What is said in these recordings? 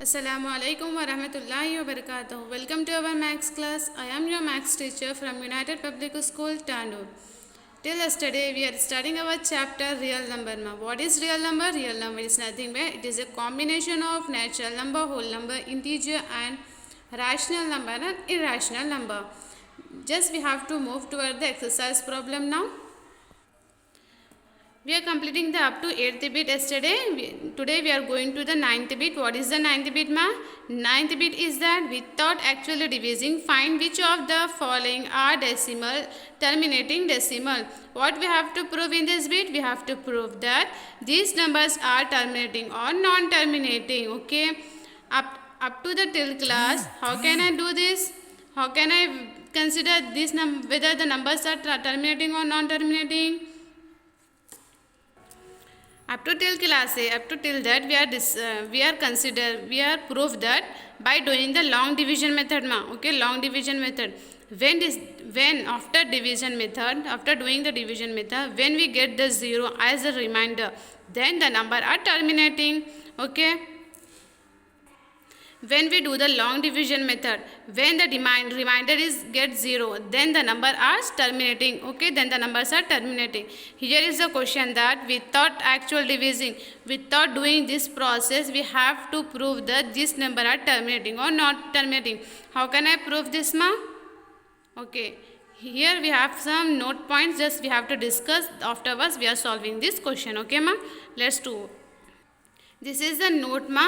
Assalamualaikum warahmatullahi wabarakatuh. Welcome to our maths class. I am your maths teacher from United Public School, Tandoor. Till yesterday, we are studying our chapter real number. What is real number? Real number is nothing but it is a combination of natural number, whole number, integer, and rational number and irrational number. Just we have to move toward the exercise problem now. We are completing the up to 8th bit yesterday. Today we are going to the 9th bit. What is the 9th bit, ma? 9th bit is that without actually divising, find which of the following are decimal, terminating decimal. What we have to prove in this bit? We have to prove that these numbers are terminating or non-terminating. Okay. Up to the till class, how can I do this? How can I consider this whether the numbers are terminating or non-terminating? Up to till class A, up to till that we are proof that by doing the long division method okay, long division method. When after division method, after doing the division method, when we get the 0 as a reminder, then the number are terminating. Okay. When we do the long division method, when the reminder is get 0, then the number are terminating. Okay, then the numbers are terminating. Here is the question that without actual divising, without doing this process, we have to prove that this number are terminating or not terminating. How can I prove this, ma? Okay, here we have some note points. Just we have to discuss. Afterwards, we are solving this question. Okay, ma? Let's do. This is the note, ma.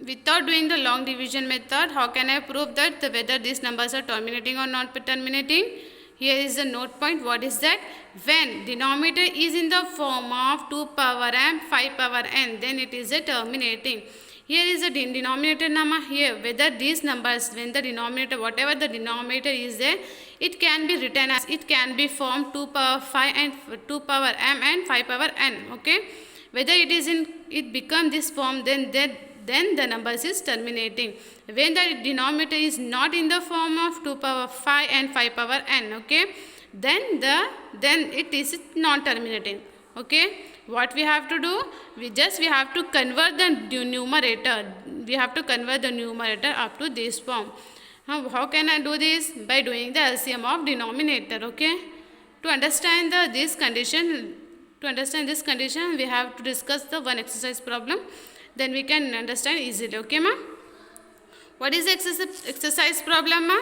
Without doing the long division method, how can I prove that whether these numbers are terminating or not terminating? Here is the note point. What is that? When denominator is in the form of 2 power m, 5 power n, then it is a terminating. Here is the denominator nama. Here whether these numbers, when the denominator, whatever the denominator is there, it can be written as, it can be formed 2 power 5 and 2 power m and 5 power n. Okay. Whether it is in, it become this form, then the numbers is terminating. When the denominator is not in the form of 2 power 5 and 5 power n, okay, then it is non-terminating. Okay, what we have to do? We have to convert the numerator. We have to convert the numerator up to this form. How can I do this? By doing the LCM of denominator. Okay, to understand this condition. To understand this condition, we have to discuss the one exercise problem. Then we can understand easily. Okay, ma? What is the exercise problem, ma?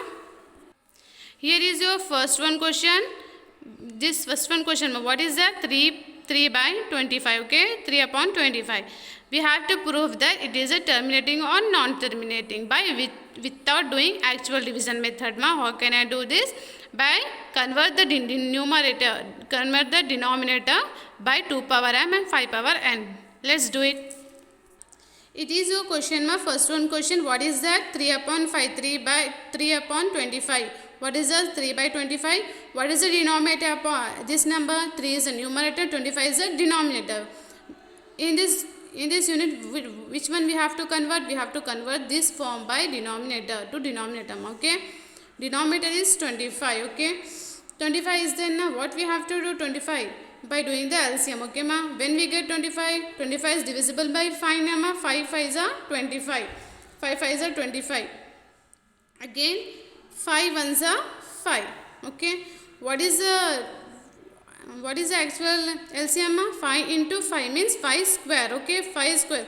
Here is your first one question. This first one question, ma. What is that? 3 by 25. Okay, 3 upon 25. We have to prove that it is a terminating or non-terminating without doing actual division method, ma. How can I do this? By convert the numerator, convert the denominator by 2 power m and 5 power n. Let's do it. It is your question, ma. First one question. What is that? 3 upon 5, 3 by 3 upon 25. What is that? 3 by 25. What is the denominator upon this number? 3 is the numerator, 25 is the denominator. In this unit, which one we have to convert? We have to convert this form by denominator to denominator. Okay. Denominator is 25. Okay. 25 is then what we have to do? 25 by doing the LCM. Okay, ma. When we get 25, 25 is divisible by 5, ma. 5 5s are 25. 5 5s are 25. Again, 5 1s are 5. Okay. What is the actual LCM, ma? 5 into 5 means 5 square. Okay, 5 square.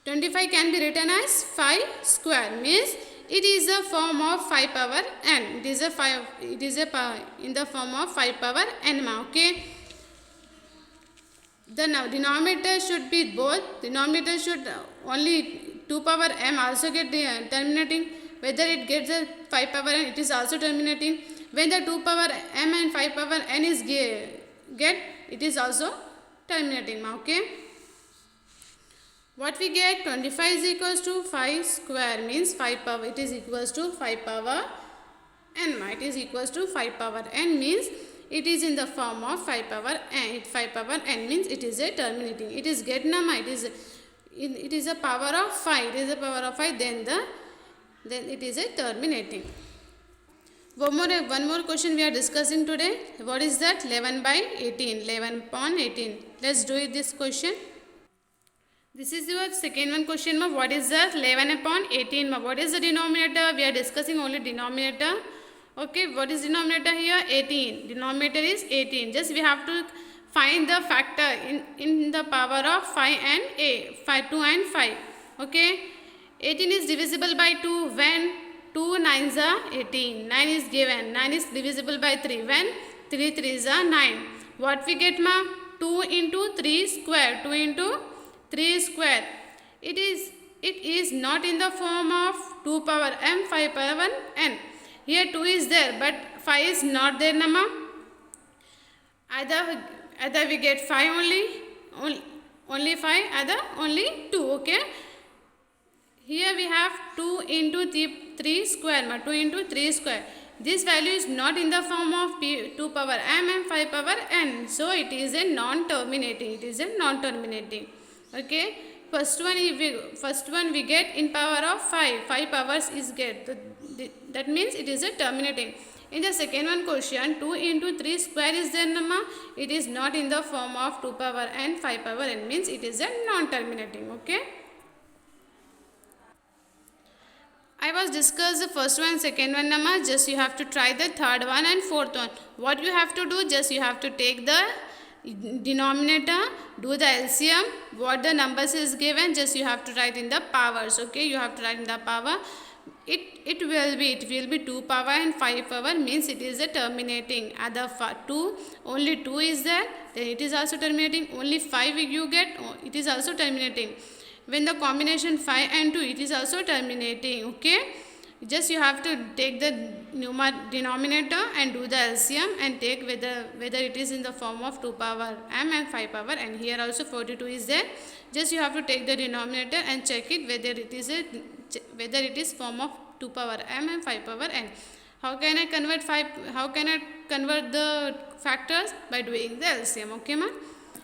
25 can be written as 5 square, means it is a form of 5 power n. It is in the form of 5 power n, ma. Okay. The denominator should be both. Denominator should only 2 power m also get terminating. Whether it gets a 5 power n, it is also terminating. When the 2 power m and 5 power n is get, it is also terminating, ma. Okay. What we get? 25 is equals to 5 square means 5 power. It is equals to 5 power n, ma. It is equals to 5 power n means it is in the form of 5 power n. 5 power n means it is a terminating. It is get number. It is a power of 5. It is a power of 5. Then it is a terminating. One more question we are discussing today. What is that? 11 by 18. 11 upon 18. Let's do it this question. This is your second one question. What is the 11 upon 18? What is the denominator? We are discussing only denominator. Okay, what is denominator here? 18. Denominator is 18. Just we have to find the factor in the power of 5 and 2 and 5. Okay, 18 is divisible by 2 when 2 9s are 18. 9 is given. 9 is divisible by 3 when 3 3s are 9. What we get, ma? 2 into 3 square. 2 into 3 square. It is not in the form of 2 power m 5 power n. Here 2 is there, but 5 is not there, nama. Either we get 5 only 5, either only 2. Okay. Here we have 2 into 3 square, ma. 2 into 3 square. This value is not in the form of 2 power m and 5 power n. So it is a non-terminating. It is a non-terminating. Okay. First one we get in power of 5. 5 powers is get. That means it is a terminating. In the second one question, 2 into 3 square is there, nama. It is not in the form of 2 power n, 5 power n, means it is a non-terminating. Okay. I was discussed the first one, second one, nama. Just you have to try the third one and fourth one. What you have to do? Just you have to take the denominator, do the LCM, what the numbers is given, just you have to write in the powers. Okay, you have to write in the power. It will be 2 power and 5 power, means it is a terminating. Other 2, only 2 is there, then it is also terminating. Only 5 you get, it is also terminating. When the combination 5 and 2, it is also terminating. Okay, just you have to take the denominator and do the LCM and take whether it is in the form of 2 power m and 5 power, and here also 42 is there. Just you have to take the denominator and check it whether it is form of 2 power m and 5 power n. How can I convert the factors? By doing the LCM. Okay, ma.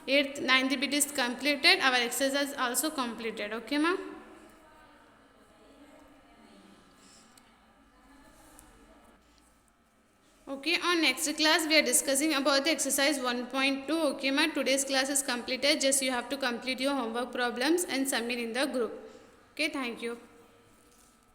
8th 9th bit is completed. Our exercise is also completed. Okay, ma. Okay, on next class we are discussing about the exercise 1.2. Okay, ma. Today's class is completed. Just you have to complete your homework problems and submit in the group. Okay, thank you.